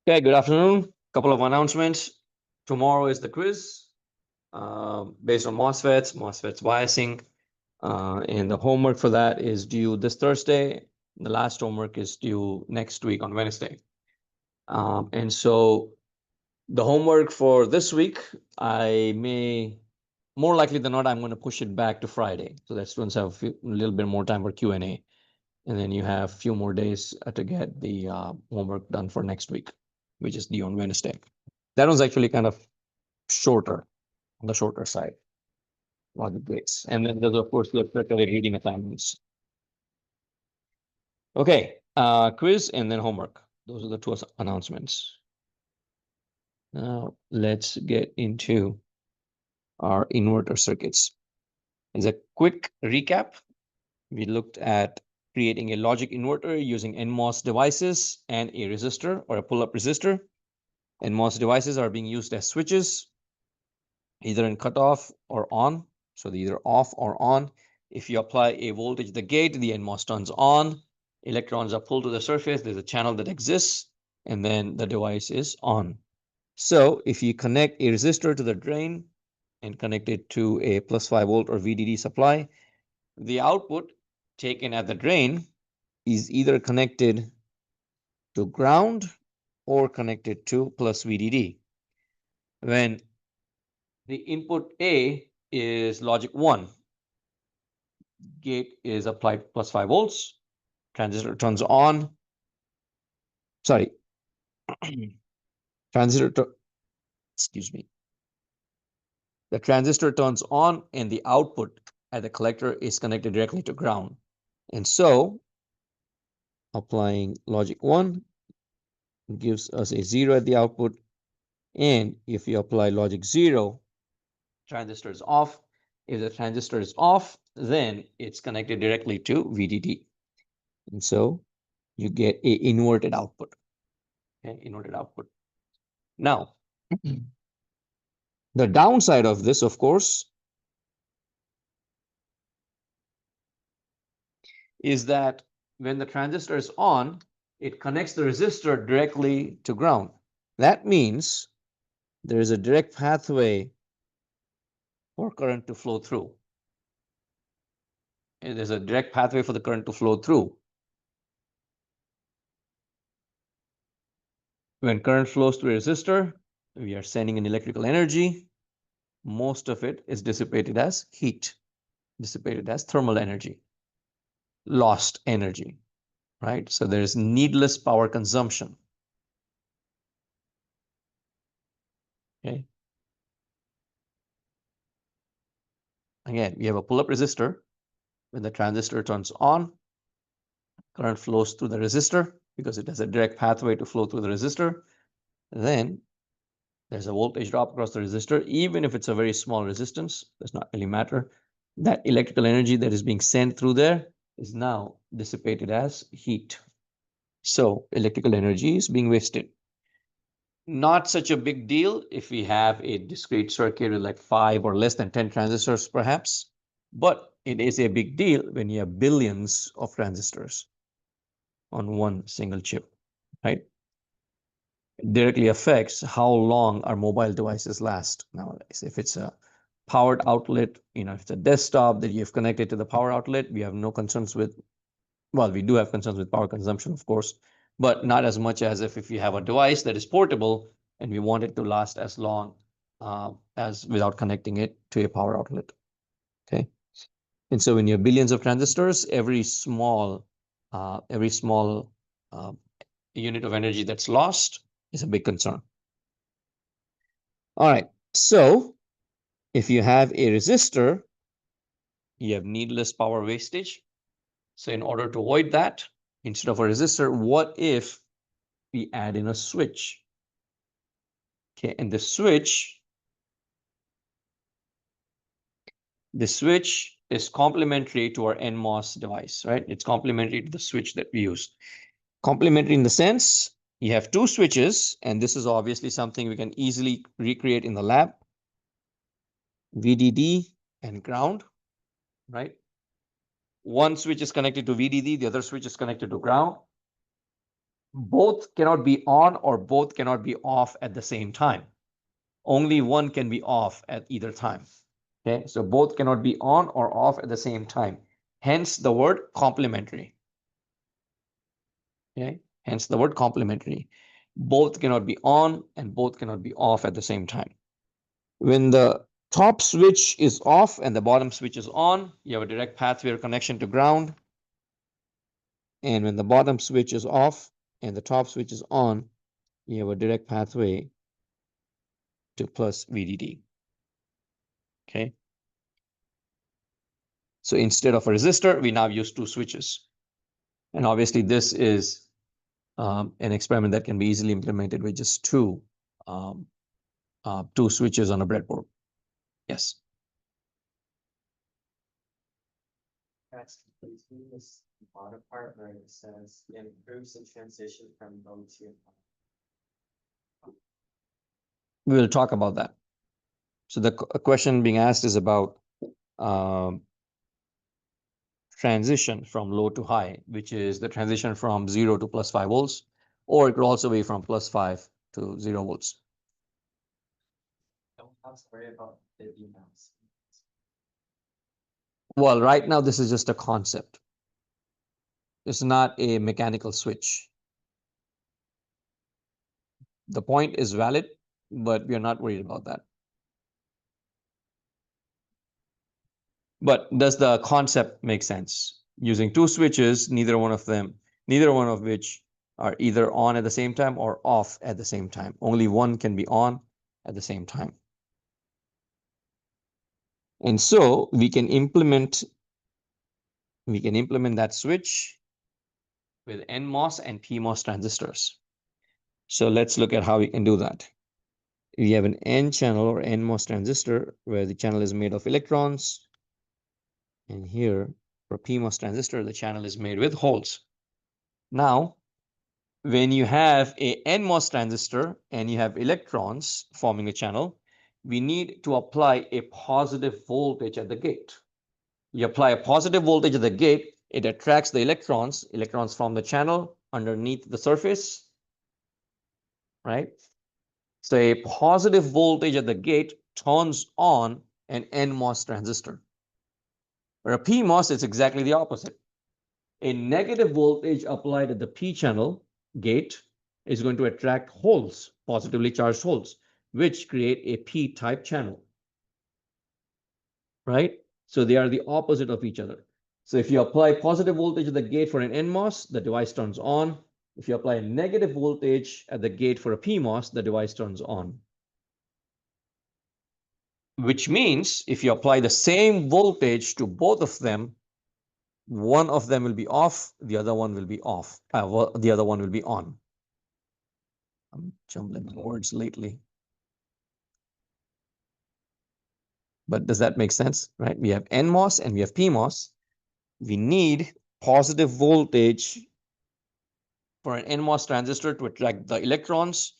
Okay, good afternoon. Couple of announcements. Tomorrow is the quiz based on MOSFETs biasing. And the homework for that is due this Thursday. The last homework is due next week on Wednesday. And so the homework for this week, I may, more likely than not, I'm going to push it back to Friday. So that students have a little bit more time for Q&A. And then you have a few more days to get the homework done for next week, which is due on Wednesday. That one's actually kind of shorter, on the shorter side, logic gates. And then there's, of course, the preparatory reading assignments. Okay, quiz and then homework. Those are the two announcements. Now, let's get into our inverter circuits. As a quick recap, we looked at creating a logic inverter using NMOS devices and a resistor or a pull-up resistor. NMOS devices are being used as switches, either in cutoff or on. So they're either off or on. If you apply a voltage to the gate, the NMOS turns on. Electrons are pulled to the surface. There's a channel that exists, and then the device is on. So if you connect a resistor to the drain and connect it to a plus 5 volt or VDD supply, the output taken at the drain is either connected to ground or connected to plus VDD. When the input A is logic 1, gate is applied plus 5 volts, transistor turns on. Sorry, excuse me. The transistor turns on and the output at the collector is connected directly to ground. And so applying logic 1 gives us a 0 at the output. And if you apply logic 0, transistor is off. If the transistor is off, then it's connected directly to VDD. And so you get a inverted output. Okay, inverted output. Now, the downside of this, of course, is that when the transistor is on, it connects the resistor directly to ground. That means there is a direct pathway for current to flow through. And there's a direct pathway for the current to flow through. When current flows through a resistor, we are sending an electrical energy. Most of it is dissipated as heat, dissipated as thermal energy, lost energy, right? So there's needless power consumption. Okay. Again, we have a pull-up resistor. When the transistor turns on, current flows through the resistor because it has a direct pathway to flow through the resistor. Then there's a voltage drop across the resistor. Even if it's a very small resistance, does not really matter. That electrical energy that is being sent through there is now dissipated as heat. So electrical energy is being wasted. Not such a big deal if we have a discrete circuit with like 5 or less than 10 transistors, perhaps. But it is a big deal when you have billions of transistors on one single chip, right? It directly affects how long our mobile devices last nowadays. If it's a powered outlet, if it's a desktop that you've connected to the power outlet, we have no concerns with, well, we do have concerns with power consumption, of course, but not as much as if you have a device that is portable and we want it to last as long as without connecting it to a power outlet, okay? And so when you have billions of transistors, every small unit of energy that's lost is a big concern. All right, so if you have a resistor, you have needless power wastage. So in order to avoid that, instead of a resistor, what if we add in a switch? Okay, and the switch is complementary to our NMOS device, right? It's complementary to the switch that we used. Complementary in the sense you have two switches, and this is obviously something we can easily recreate in the lab. VDD and ground, right? One switch is connected to VDD, the other switch is connected to ground. both cannot be on or both cannot be off at the same time. Only one can be off at either time. Okay, so both cannot be on or off at the same time. Hence the word complementary. Okay, hence the word complementary. Both cannot be on and both cannot be off at the same time. When the top switch is off and the bottom switch is on, you have a direct pathway or connection to ground. And when the bottom switch is off and the top switch is on, you have a direct pathway to plus VDD. Okay. So instead of a resistor, we now use two switches. And obviously this is an experiment that can be easily implemented with just two switches on a breadboard. Yes. That's completely this bottom part where it says improves the transition from low to high. We will talk about that. So the question being asked is about transition from low to high, which is the transition from 0 to plus 5 volts, or it could also be from plus 5 to 0 volts. Don't have to worry about the emails. Well, right now, this is just a concept. It's not a mechanical switch. The point is valid, but we are not worried about that. But does the concept make sense? Using two switches, neither one of which are either on at the same time or off at the same time. Only one can be on at the same time. And so we can implement that switch with NMOS and PMOS transistors. So let's look at how we can do that. We have an N channel or NMOS transistor where the channel is made of electrons. And here for PMOS transistor, the channel is made with holes. Now, when you have a NMOS transistor and you have electrons forming a channel, we need to apply a positive voltage at the gate. You apply a positive voltage at the gate, it attracts the electrons from the channel underneath the surface, right? So a positive voltage at the gate turns on an NMOS transistor. For a PMOS, it's exactly the opposite. A negative voltage applied at the P channel gate is going to attract holes, positively charged holes, which create a P-type channel, right? So they are the opposite of each other. So if you apply positive voltage at the gate for an NMOS, the device turns on. If you apply a negative voltage at the gate for a PMOS, the device turns on. Which means if you apply the same voltage to both of them, one of them will be off, the other one will be off. The other one will be on. I'm jumbling words lately. But does that make sense, right? We have NMOS and we have PMOS. We need positive voltage for an NMOS transistor to attract the electrons.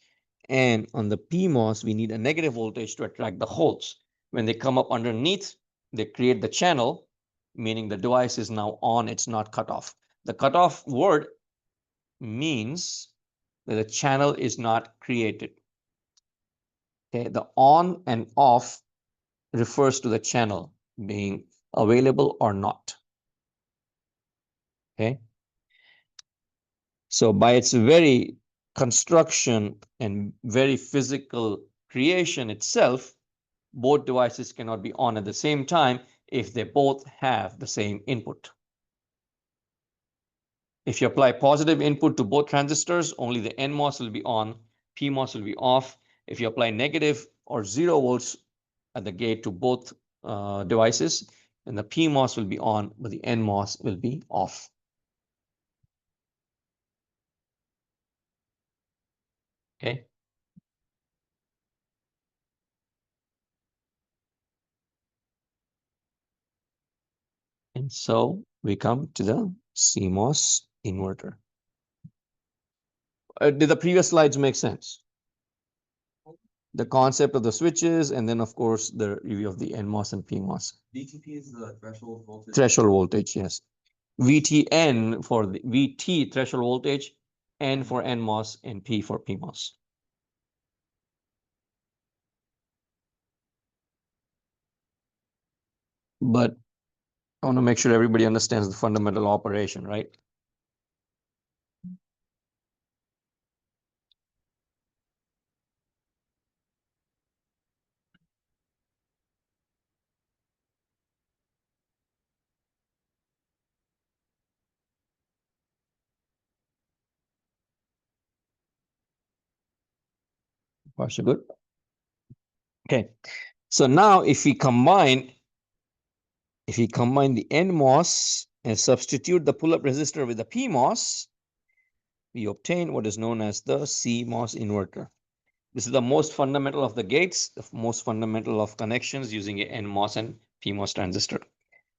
And on the PMOS, we need a negative voltage to attract the holes. When they come up underneath, they create the channel, meaning the device is now on, it's not cut off. The cutoff word means that the channel is not created. Okay, the on and off refers to the channel being available or not. Okay. So by its very construction and very physical creation itself, both devices cannot be on at the same time if they both have the same input. If you apply positive input to both transistors, only the NMOS will be on, PMOS will be off. If you apply negative or 0 volts at the gate to both devices, then the PMOS will be on, but the NMOS will be off. Okay. And so we come to the CMOS inverter. Did the previous slides make sense? The concept of the switches, and then of course the review of the NMOS and PMOS. VTP is the threshold voltage. Threshold voltage, yes. VTN for the VT threshold voltage N for NMOS, and P for PMOS. But I want to make sure everybody understands the fundamental operation, right? Partial good. Okay. So now if we combine the NMOS and substitute the pull-up resistor with the PMOS, we obtain what is known as the CMOS inverter. This is the most fundamental of the gates, the most fundamental of connections using a NMOS and PMOS transistor.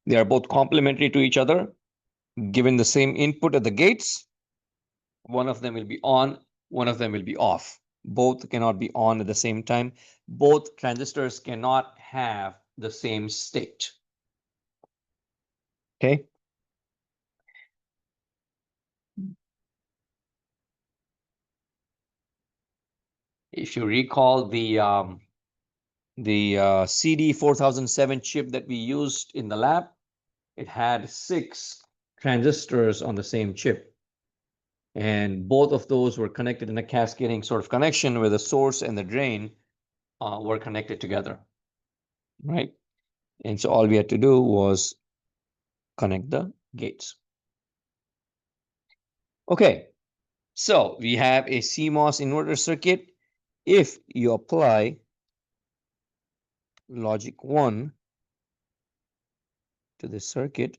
They are both complementary to each other. Given the same input at the gates, one of them will be on, one of them will be off. Both cannot be on at the same time. Both transistors cannot have the same state. Okay. If you recall the CD4007 chip that we used in the lab, it had 6 transistors on the same chip. And both of those were connected in a cascading sort of connection where the source and the drain were connected together, right? And so all we had to do was connect the gates. Okay, so we have a CMOS inverter circuit. If you apply logic 1 to this circuit,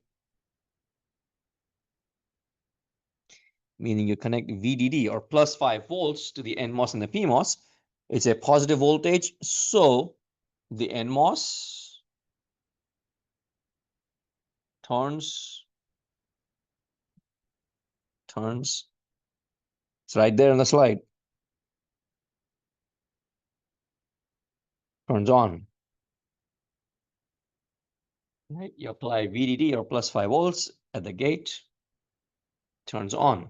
meaning you connect VDD or plus 5 volts to the NMOS and the PMOS, it's a positive voltage. So the NMOS turns. It's right there on the slide. Turns on. Right? You apply VDD or plus 5 volts at the gate, turns on.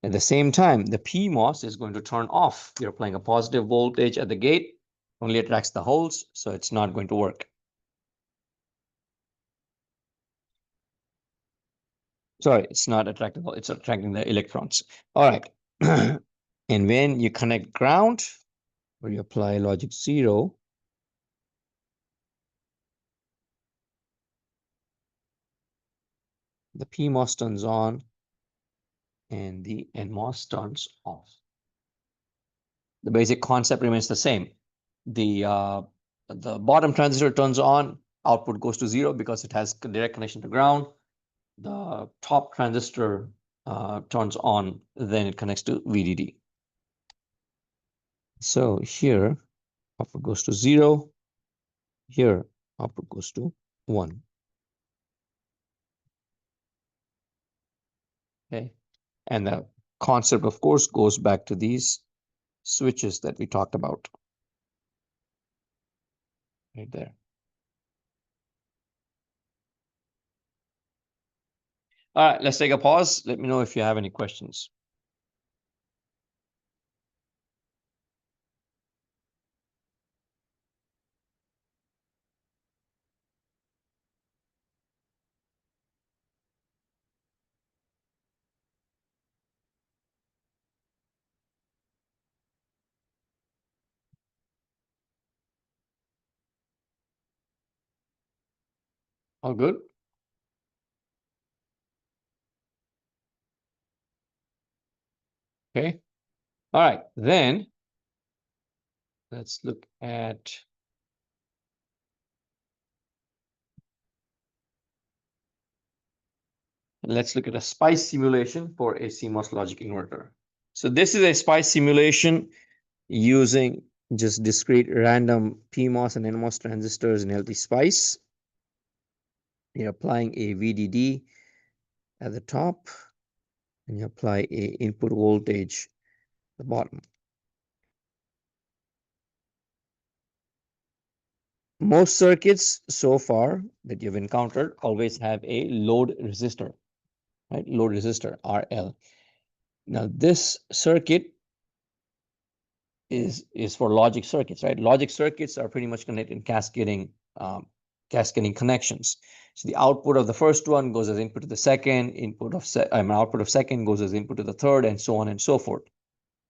At the same time, the PMOS is going to turn off. You're applying a positive voltage at the gate, only attracts the holes, so it's not going to work. Sorry, it's not attracting, it's attracting the electrons. All right. And when you connect ground, or you apply logic 0, the PMOS turns on and the NMOS turns off. The basic concept remains the same. The bottom transistor turns on, output goes to 0 because it has direct connection to ground. The top transistor turns on, then it connects to VDD. So here, output goes to 0. Here, output goes to 1. Okay. And the concept, of course, goes back to these switches that we talked about. Right there. All right, let's take a pause. Let me know if you have any questions. All good? Okay. All right, then let's look at a SPICE simulation for a CMOS logic inverter. So this is a SPICE simulation using just discrete random PMOS and NMOS transistors in LT SPICE. You're applying a VDD at the top, and you apply a input voltage at the bottom. Most circuits so far that you've encountered always have a load resistor, right? Load resistor, RL. Now this circuit is for logic circuits, right? Logic circuits are pretty much connected in cascading connections. So the output of the first one goes as input to the second, output of second goes as input to the third, and so on and so forth.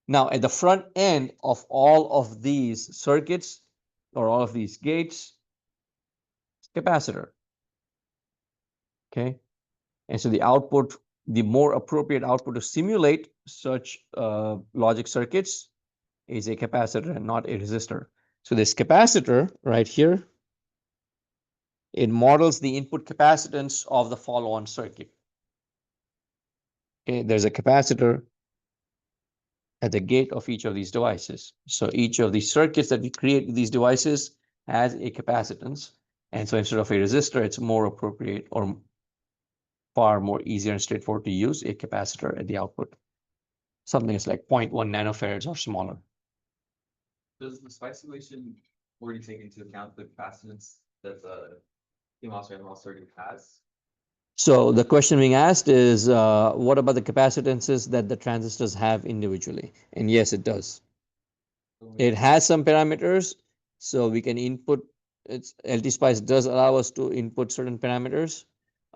Now, at the front end of all of these circuits or all of these gates, capacitor. Okay. And so the output, the more appropriate output to simulate such logic circuits is a capacitor and not a resistor. So this capacitor right here, it models the input capacitance of the follow-on circuit. Okay, there's a capacitor at the gate of each of these devices. So each of these circuits that we create with these devices has a capacitance. And so instead of a resistor, it's more appropriate or far more easier and straightforward to use a capacitor at the output. Something is like 0.1 nanofarads or smaller. Does the SPICE simulation already take into account the capacitance that the CMOS or NMOS circuit has? So the question being asked is, what about the capacitances that the transistors have individually? And yes, it does. It has some parameters, so we can input. LT-SPICE does allow us to input certain parameters,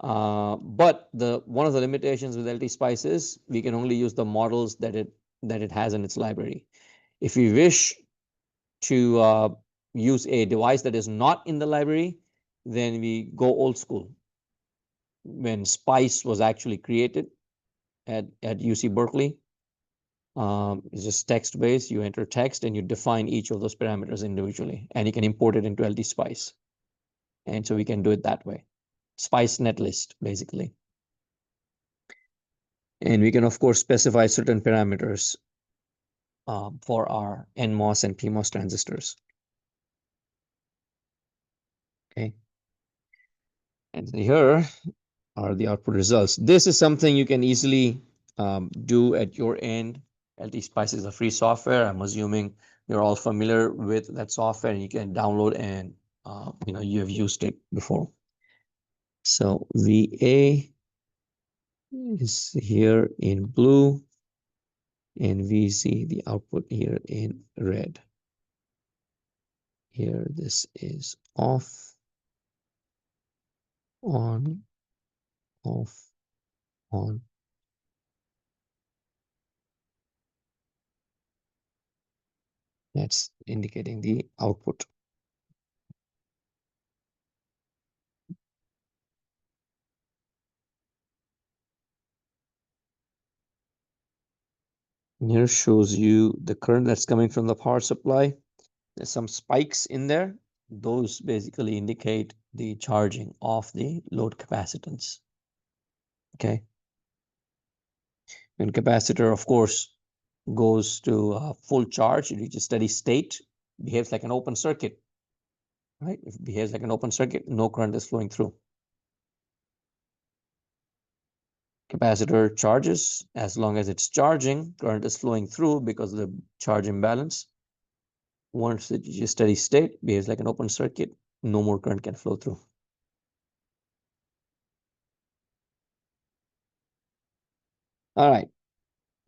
but one of the limitations with LT-SPICE is we can only use the models that it has in its library. If we wish to use a device that is not in the library, then we go old school. When SPICE was actually created at UC Berkeley, it's just text-based. You enter text and you define each of those parameters individually, and you can import it into LT-SPICE. And so we can do it that way. SPICE netlist, basically. And we can, of course, specify certain parameters for our NMOS and PMOS transistors. Okay. And here are the output results. This is something you can easily do at your end. LT-SPICE is a free software. I'm assuming you're all familiar with that software and you can download and you have used it before. So VA is here in blue and VC, the output here in red. Here, this is off, on, off, on. That's indicating the output. Here shows you the current that's coming from the power supply. There's some spikes in there. Those basically indicate the charging of the load capacitance. Okay. When capacitor, of course, goes to full charge, it reaches steady state, behaves like an open circuit, right? If it behaves like an open circuit, no current is flowing through. Capacitor charges. As long as it's charging, current is flowing through because of the charge imbalance. Once it reaches steady state, behaves like an open circuit, no more current can flow through. All right.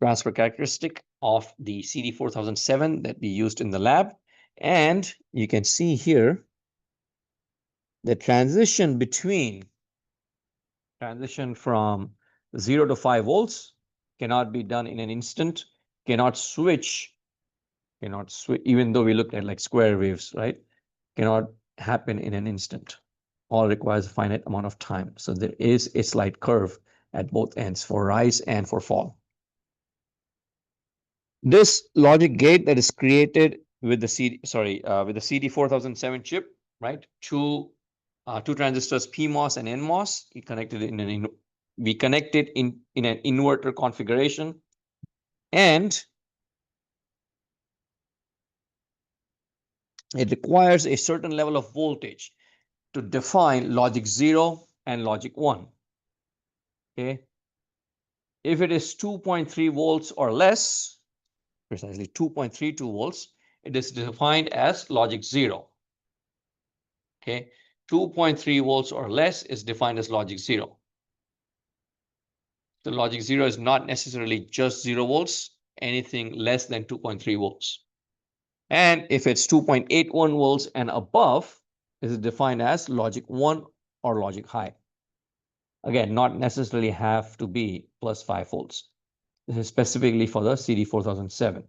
Transfer characteristic of the CD4007 that we used in the lab. And you can see here the transition from 0 to 5 volts cannot be done in an instant, cannot switch, even though we looked at like square waves, right? Cannot happen in an instant. All requires a finite amount of time. So there is a slight curve at both ends for rise and for fall. This logic gate that is created with the CD4007 chip, right? Two transistors, PMOS and NMOS. We connected in an inverter configuration, and it requires a certain level of voltage to define logic 0 and logic 1. Okay. If it is 2.3 volts or less, precisely 2.32 volts, it is defined as logic 0. Okay, 2.3 volts or less is defined as logic 0. So logic 0 is not necessarily just 0 volts, anything less than 2.3 volts. And if it's 2.81 volts and above, is defined as logic 1 or logic high. Again, not necessarily have to be plus 5 volts. This is specifically for the CD4007.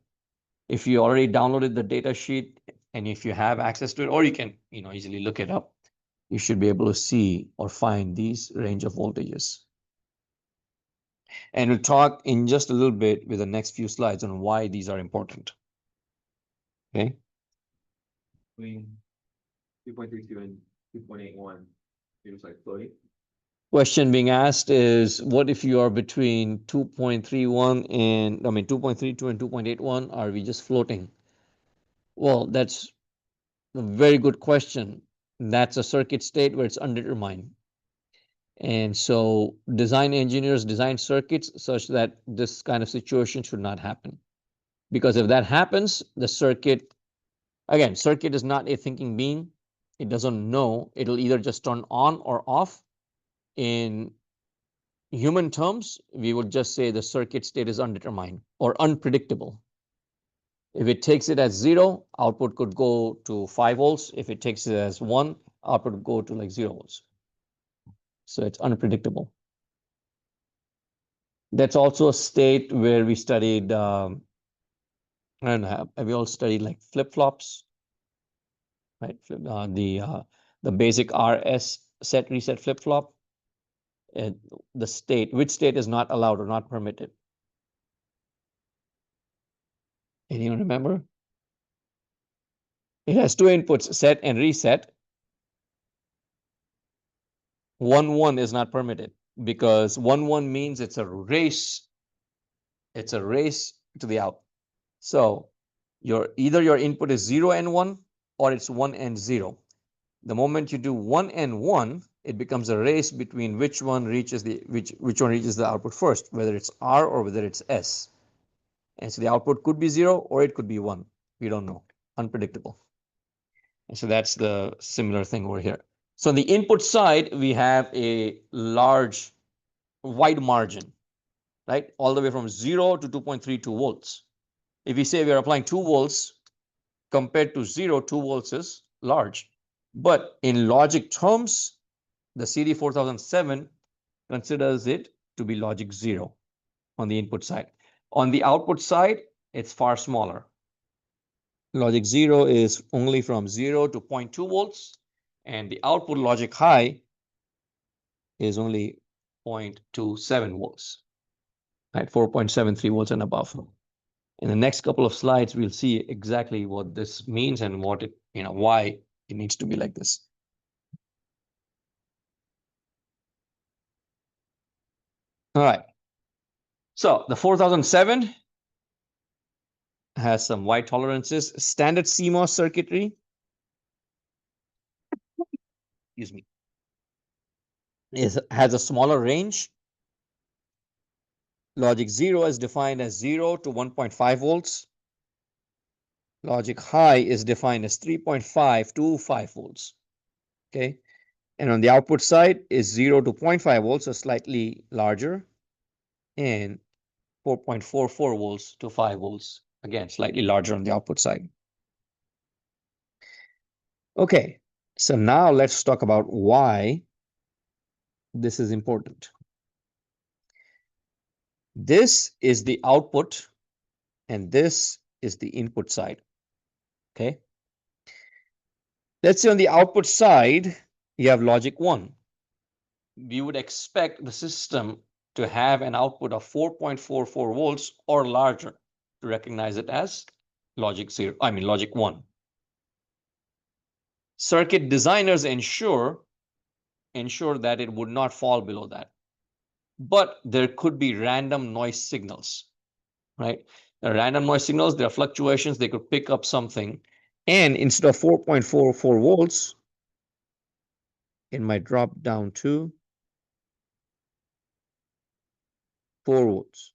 If you already downloaded the data sheet and if you have access to it, or you can easily look it up, you should be able to see or find these range of voltages. And we'll talk in just a little bit with the next few slides on why these are important. Okay. Between 2.32 and 2.81, you're just like floating. Question being asked is, what if you are between 2.31 and 2.32 and 2.81? Are we just floating? Well, that's a very good question. That's a circuit state where it's undetermined. And so design engineers design circuits such that this kind of situation should not happen. Because if that happens, the circuit is not a thinking being. It doesn't know. It'll either just turn on or off. In human terms, we would just say the circuit state is undetermined or unpredictable. If it takes it as 0, output could go to 5 volts. If it takes it as 1, output would go to like 0 volts. So it's unpredictable. That's also a state where we studied, I don't know, have we all studied like flip-flops? Right, the basic RS set reset flip-flop. The state, which state is not allowed or not permitted? Anyone remember? It has two inputs, set and reset. 1-1 is not permitted because 1-1 means it's a race. It's a race to the out. So either your input is 0 and 1 or it's 1 and 0. The moment you do 1 and 1, it becomes a race between which one reaches which one reaches the output first, whether it's R or whether it's S. And so the output could be 0 or it could be 1. We don't know. Unpredictable. And so that's the similar thing over here. So on the input side, we have a large, wide margin, right? All the way from 0 to 2.32 volts. If we say we are applying 2 volts compared to 0, 2 volts is large. But in logic terms, the CD4007 considers it to be logic 0 on the input side. On the output side, it's far smaller. Logic 0 is only from 0 to 0.2 volts, and the output logic high is only 0.27 volts, right? 4.73 volts and above. In the next couple of slides, we'll see exactly what this means and what it, why it needs to be like this. All right. So the 4007 has some wide tolerances. Standard CMOS circuitry, excuse me, has a smaller range. Logic 0 is defined as 0 to 1.5 volts. Logic high is defined as 3.5 to 5 volts. Okay. And on the output side is 0 to 0.5 volts, so slightly larger, and 4.44 volts to 5 volts, again, slightly larger on the output side. Okay, so now let's talk about why this is important. This is the output, and this is the input side. Okay. Let's say on the output side, you have logic 1. We would expect the system to have an output of 4.44 volts or larger to recognize it as logic 1. Circuit designers ensure that it would not fall below that. But there could be random noise signals, right? There are random noise signals, there are fluctuations, they could pick up something. And instead of 4.44 volts, it might drop down to 4 volts.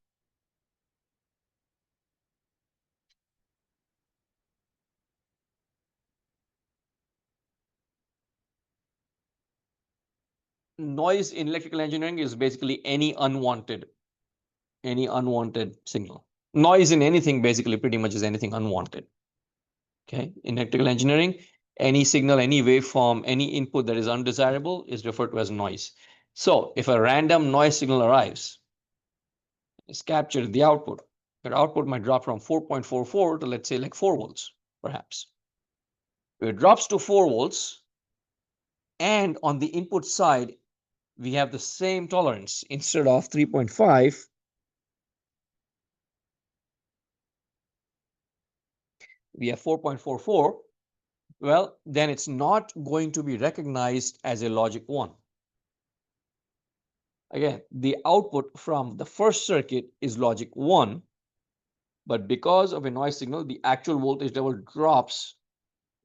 Noise in electrical engineering is basically any unwanted any unwanted signal. Noise in anything basically pretty much is anything unwanted. Okay, in electrical engineering, any signal, any waveform, any input that is undesirable is referred to as noise. So if a random noise signal arrives, is captured in the output, your output might drop from 4.44 to, let's say, like 4 volts, perhaps. If it drops to 4 volts, and on the input side, we have the same tolerance instead of 3.5, we have 4.44, well, then it's not going to be recognized as a logic 1. Again, the output from the first circuit is logic 1, but because of a noise signal, the actual voltage level drops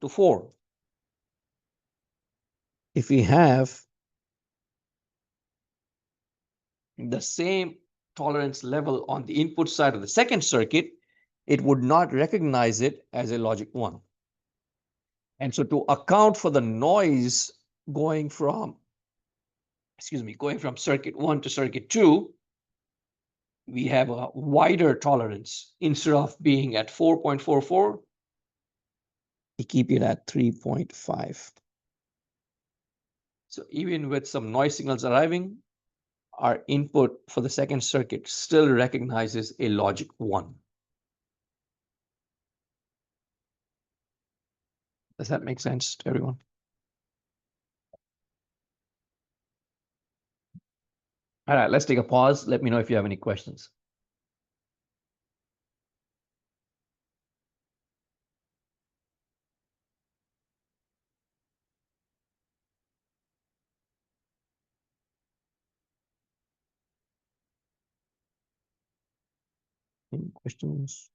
to 4. If we have the same tolerance level on the input side of the second circuit, it would not recognize it as a logic 1. And so to account for the noise going from circuit 1 to circuit 2, we have a wider tolerance. Instead of being at 4.44, we keep it at 3.5. So even with some noise signals arriving, our input for the second circuit still recognizes a logic 1. Does that make sense to everyone? All right, let's take a pause. Let me know if you have any questions. Any questions?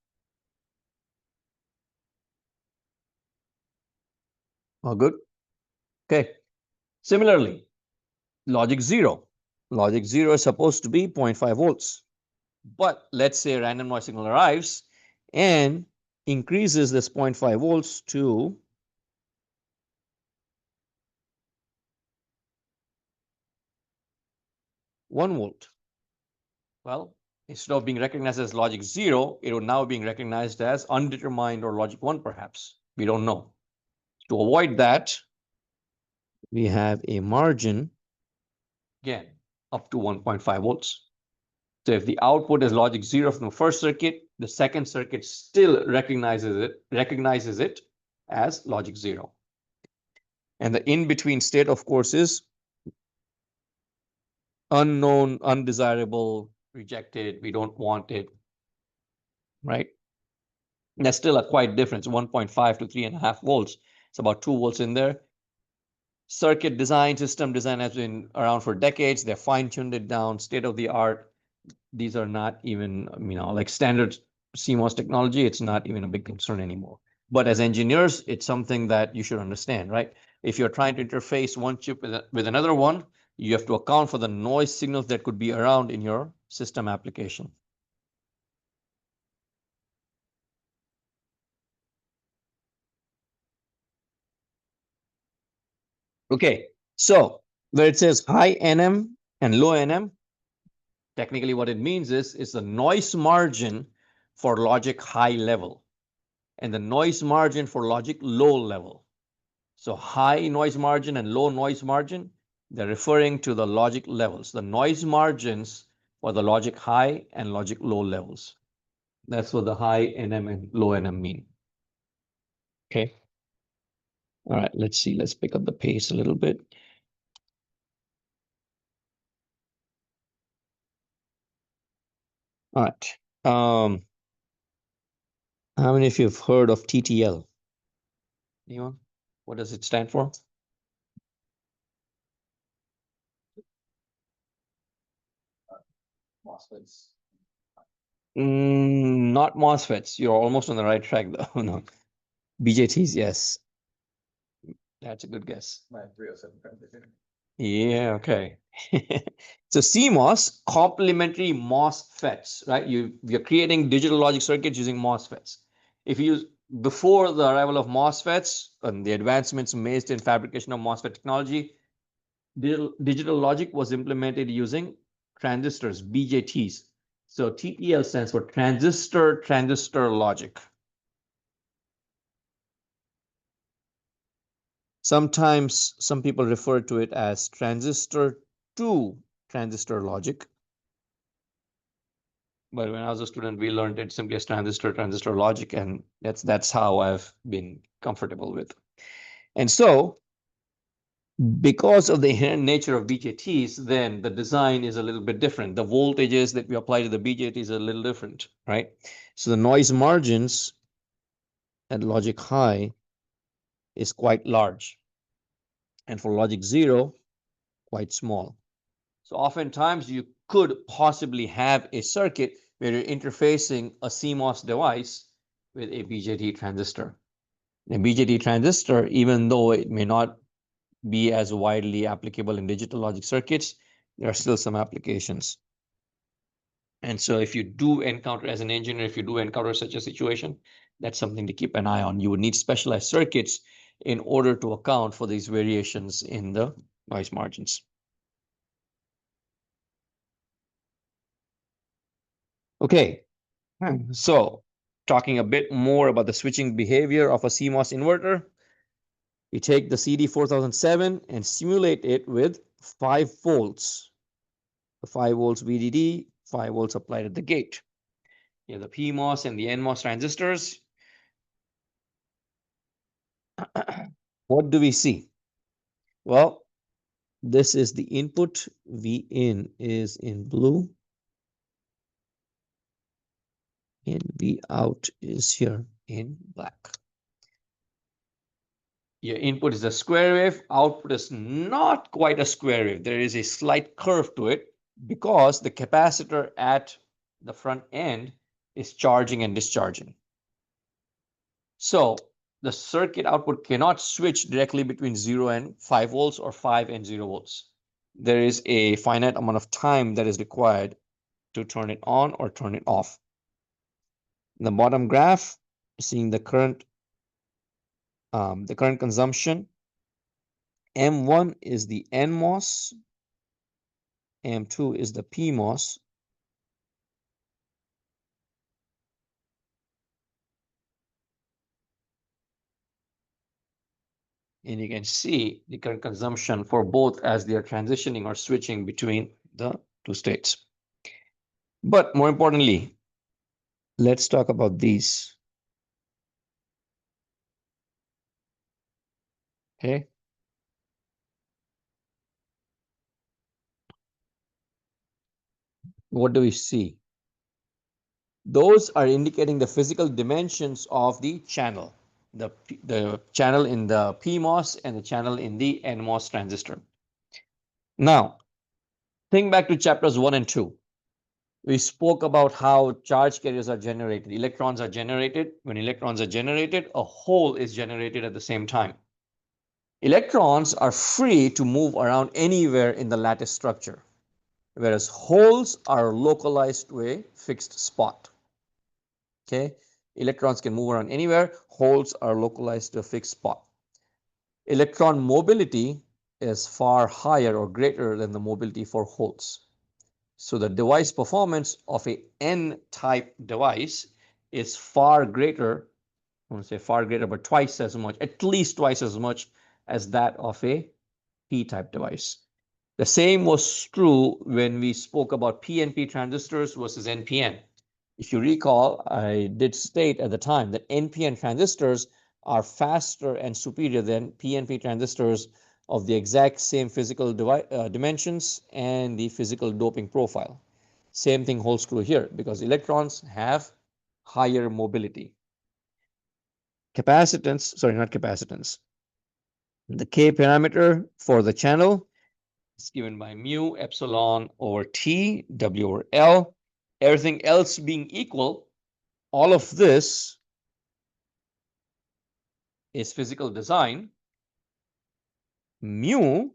All good? Okay. Similarly, logic 0. Logic 0 is supposed to be 0.5 volts. But let's say a random noise signal arrives and increases this 0.5 volts to 1 volt. Well, instead of being recognized as logic 0, it would now being recognized as undetermined or logic 1, perhaps. We don't know. To avoid that, we have a margin, again, up to 1.5 volts. So if the output is logic 0 from the first circuit, the second circuit still recognizes it as logic 0. And the in-between state, of course, is unknown, undesirable, rejected, we don't want it, right? And that's still a quite difference, 1.5 to 3.5 volts. It's about 2 volts in there. Circuit design, system design has been around for decades. They're fine-tuned it down, state of the art. These are not even, like standard CMOS technology. It's not even a big concern anymore. But as engineers, it's something that you should understand, right? If you're trying to interface one chip with another one, you have to account for the noise signals that could be around in your system application. Okay, so where it says high NM and low NM, technically what it means is the noise margin for logic high level and the noise margin for logic low level. So high noise margin and low noise margin, they're referring to the logic levels, the noise margins for the logic high and logic low levels. That's what the high NM and low NM mean. Okay. All right, let's see. Let's pick up the pace a little bit. All right. How many of you have heard of TTL? Anyone? What does it stand for? MOSFETs. Not MOSFETs. You're almost on the right track, though. No. BJTs, yes. That's a good guess. My 307 transition. Yeah, okay. So CMOS, complementary MOSFETs, right? You're creating digital logic circuits using MOSFETs. If you use before the arrival of MOSFETs and the advancements made in fabrication of MOSFET technology, digital logic was implemented using transistors, BJTs. So TTL stands for transistor logic. Sometimes some people refer to it as transistor to transistor logic. But when I was a student, we learned it simply as transistor logic, and that's how I've been comfortable with. And so, because of the inherent nature of BJTs, then the design is a little bit different. The voltages that we apply to the BJTs are a little different, right? So the noise margins at logic high is quite large, and for logic 0, quite small. So oftentimes you could possibly have a circuit where you're interfacing a CMOS device with a BJT transistor. A BJT transistor, even though it may not be as widely applicable in digital logic circuits, there are still some applications. And so if you do encounter, as an engineer, if you do encounter such a situation, that's something to keep an eye on. You would need specialized circuits in order to account for these variations in the noise margins. Okay, so talking a bit more about the switching behavior of a CMOS inverter, we take the CD4007 and simulate it with 5 volts. The 5 volts VDD, 5 volts applied at the gate. You have the PMOS and the NMOS transistors. What do we see? Well, this is the input. V in is in blue. And V out is here in black. Your input is a square wave, output is not quite a square wave. There is a slight curve to it because the capacitor at the front end is charging and discharging. So the circuit output cannot switch directly between 0 and 5 volts or 5 and 0 volts. There is a finite amount of time that is required to turn it on or turn it off. In the bottom graph, seeing the current consumption. M1 is the NMOS, M2 is the PMOS, and you can see the current consumption for both as they are transitioning or switching between the two states. But more importantly, let's talk about these. Okay. What do we see? Those are indicating the physical dimensions of the channel, the channel in the PMOS and the channel in the NMOS transistor. Now, think back to chapters 1 and 2. We spoke about how charge carriers are generated. Electrons are generated. When electrons are generated, a hole is generated at the same time. Electrons are free to move around anywhere in the lattice structure, whereas holes are localized to a fixed spot. Okay, electrons can move around anywhere. Holes are localized to a fixed spot. Electron mobility is far higher or greater than the mobility for holes. So the device performance of a N-type device is far greater, I won't say far greater, but twice as much, at least twice as much as that of a P-type device. The same was true when we spoke about PNP transistors versus NPN. If you recall, I did state at the time that NPN transistors are faster and superior than PNP transistors of the exact same physical dimensions and the physical doping profile. Same thing holds true here because electrons have higher mobility. Capacitance, sorry, not capacitance. The K parameter for the channel is given by mu epsilon over T, W over L. Everything else being equal, all of this is physical design. Mu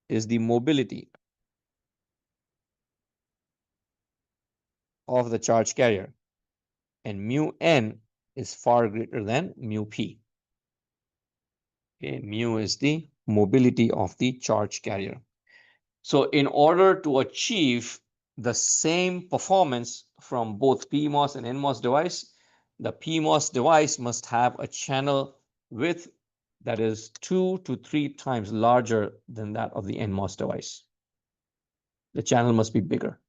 is the mobility of the charge carrier, and mu n is far greater than mu p. Okay, mu is the mobility of the charge carrier. So in order to achieve the same performance from both PMOS and NMOS device, the PMOS device must have a channel width that is 2 to 3 times larger than that of the NMOS device. The channel must be bigger.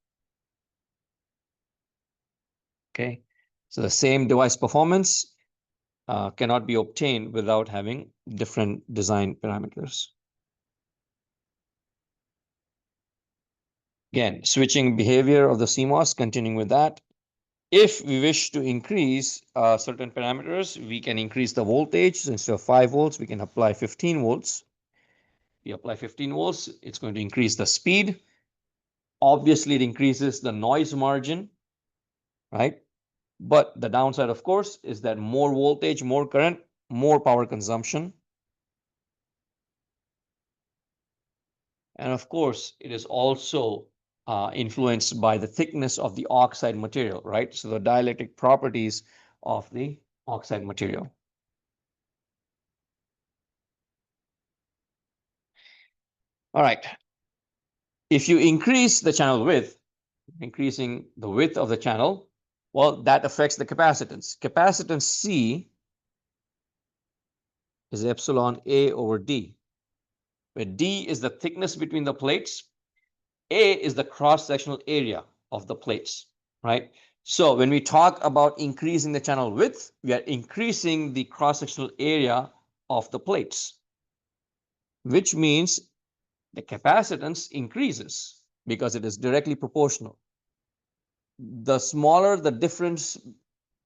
Okay, so the same device performance cannot be obtained without having different design parameters. Again, switching behavior of the CMOS, continuing with that. If we wish to increase certain parameters, we can increase the voltage. So instead of 5 volts, we can apply 15 volts. We apply 15 volts, it's going to increase the speed. Obviously, it increases the noise margin, right? But the downside, of course, is that more voltage, more current, more power consumption. And of course, it is also influenced by the thickness of the oxide material, right? So the dielectric properties of the oxide material. All right. If you increase the channel width, increasing the width of the channel, well, that affects the capacitance. Capacitance C is epsilon A over D, where D is the thickness between the plates, A is the cross-sectional area of the plates, right? So when we talk about increasing the channel width, we are increasing the cross-sectional area of the plates, which means the capacitance increases because it is directly proportional. The smaller the difference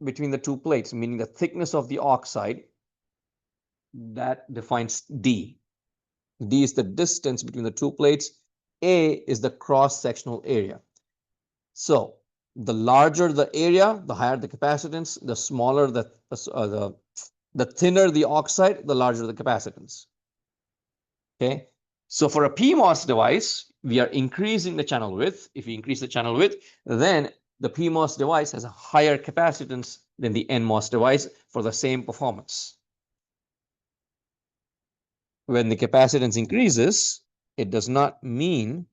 between the two plates, meaning the thickness of the oxide, that defines D. D is the distance between the two plates. A is the cross-sectional area. So the larger the area, the higher the capacitance, the smaller the thinner the oxide, the larger the capacitance. Okay. So for a PMOS device, we are increasing the channel width. If we increase the channel width, then the PMOS device has a higher capacitance than the NMOS device for the same performance. When the capacitance increases, it does not mean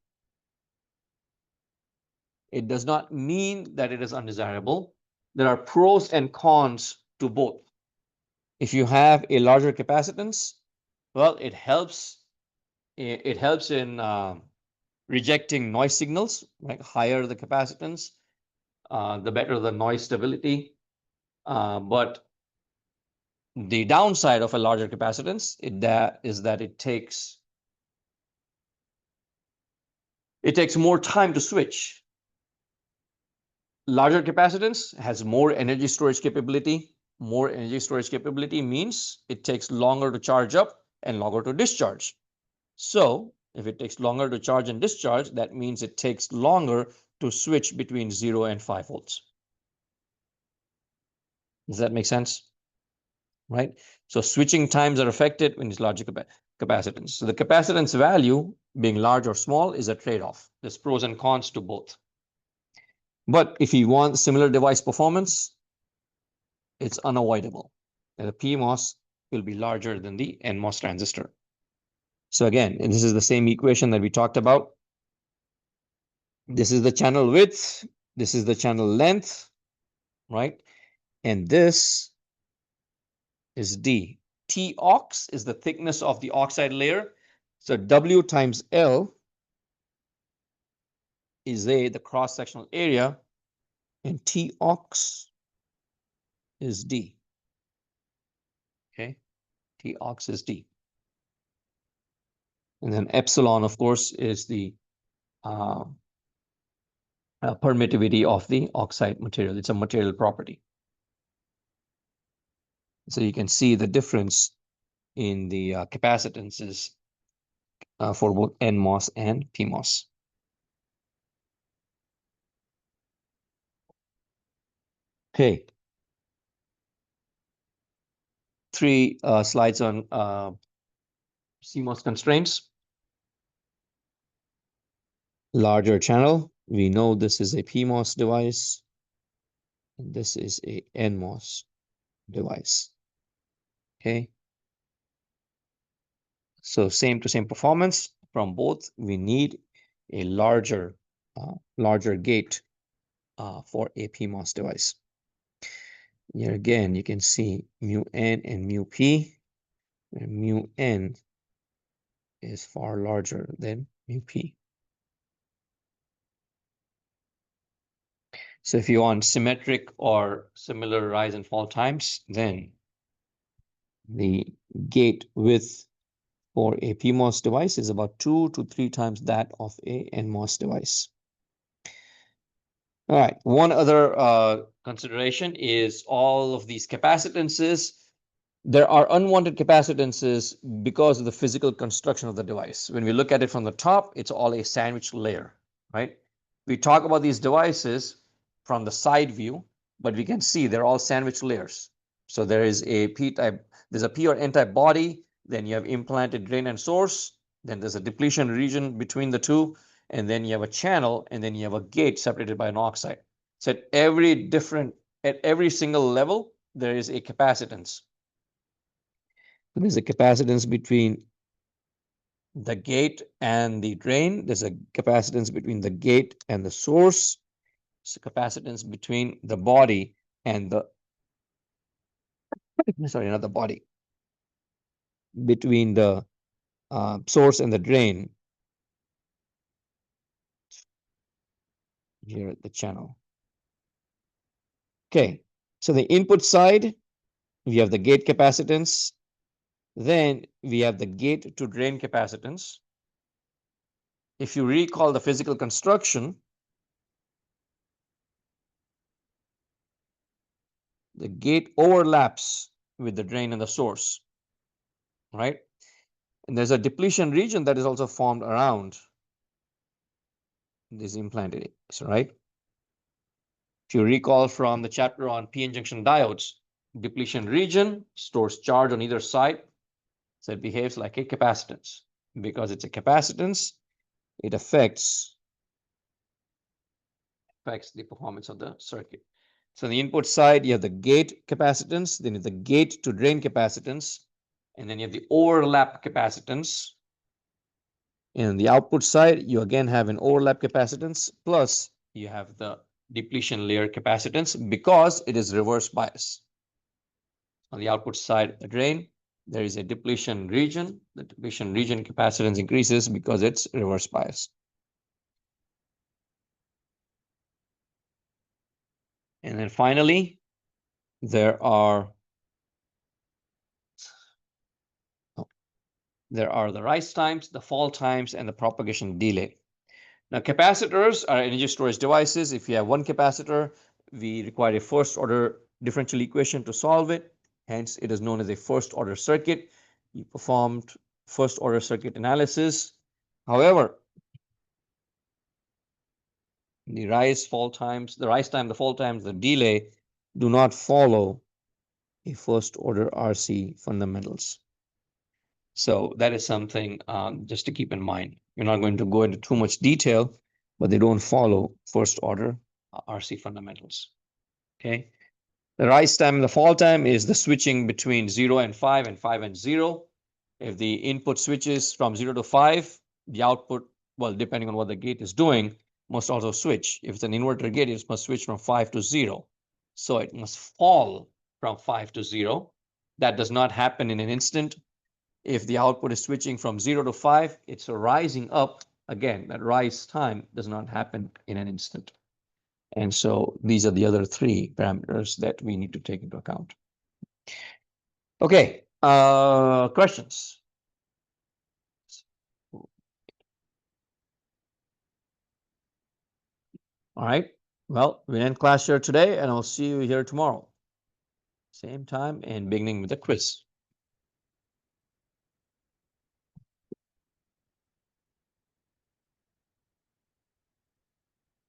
that it is undesirable. There are pros and cons to both. If you have a larger capacitance, well, it helps in rejecting noise signals, right? Higher the capacitance, the better the noise stability. But the downside of a larger capacitance is that it takes more time to switch. Larger capacitance has more energy storage capability. More energy storage capability means it takes longer to charge up and longer to discharge. So if it takes longer to charge and discharge, that means it takes longer to switch between 0 and 5 volts. Does that make sense? Right? So switching times are affected when it's larger capacitance. So the capacitance value being large or small is a trade-off. There's pros and cons to both. But if you want similar device performance, it's unavoidable that a PMOS will be larger than the NMOS transistor. So again, this is the same equation that we talked about. This is the channel width. This is the channel length, right? And this is D. Tox is the thickness of the oxide layer. So W times L is A, the cross-sectional area, and Tox is D. Okay, Tox is D. And then epsilon, of course, is the permittivity of the oxide material. It's a material property. So you can see the difference in the capacitances for both NMOS and PMOS. Okay. 3 slides on CMOS constraints. Larger channel. We know this is a PMOS device. And this is a NMOS device. Okay. So same to same performance from both. We need a larger larger gate for a PMOS device. Here again, you can see mu n and mu p, where mu n is far larger than mu p. So if you want symmetric or similar rise and fall times, then the gate width for a PMOS device is about 2 to 3 times that of a NMOS device. All right, one other consideration is all of these capacitances. There are unwanted capacitances because of the physical construction of the device. When we look at it from the top, it's all a sandwich layer, right? We talk about these devices from the side view, but we can see they're all sandwich layers. So there is a P-type, there's a P or N-type body, then you have implanted drain and source, then there's a depletion region between the two, and then you have a channel, and then you have a gate separated by an oxide. So at every single level, there is a capacitance. There's a capacitance between the gate and the drain. There's a capacitance between the gate and the source. There's a capacitance between the body and the, sorry, not the body, between the source and the drain. Here at the channel. Okay, so the input side, we have the gate capacitance. Then we have the gate to drain capacitance. If you recall the physical construction, the gate overlaps with the drain and the source, right? And there's a depletion region that is also formed around these implanted areas, right? If you recall from the chapter on p-n junction diodes, depletion region stores charge on either side, so it behaves like a capacitance. Because it's a capacitance, it affects the performance of the circuit. So on the input side, you have the gate capacitance, then you have the gate to drain capacitance, and then you have the overlap capacitance. And on the output side, you again have an overlap capacitance, plus you have the depletion layer capacitance because it is reverse bias. On the output side, the drain, there is a depletion region. The depletion region capacitance increases because it's reverse bias. And then finally, there are the rise times, the fall times, and the propagation delay. Now, capacitors are energy storage devices. If you have one capacitor, we require a first order differential equation to solve it. Hence, it is known as a first order circuit. You performed first order circuit analysis. However, the rise time, the fall times, the delay do not follow a first order RC fundamentals. So that is something just to keep in mind. We're not going to go into too much detail, but they don't follow first order RC fundamentals. Okay. The rise time and the fall time is the switching between 0 and 5 and 5 and 0. If the input switches from 0 to 5, the output, well, depending on what the gate is doing, must also switch. If it's an inverter gate, it must switch from 5 to 0. So it must fall from 5 to 0. That does not happen in an instant. If the output is switching from 0 to 5, it's rising up. Again, that rise time does not happen in an instant. And so these are the other three parameters that we need to take into account. Okay, questions? All right, well, we end class here today, and I'll see you here tomorrow. Same time and beginning with the quiz.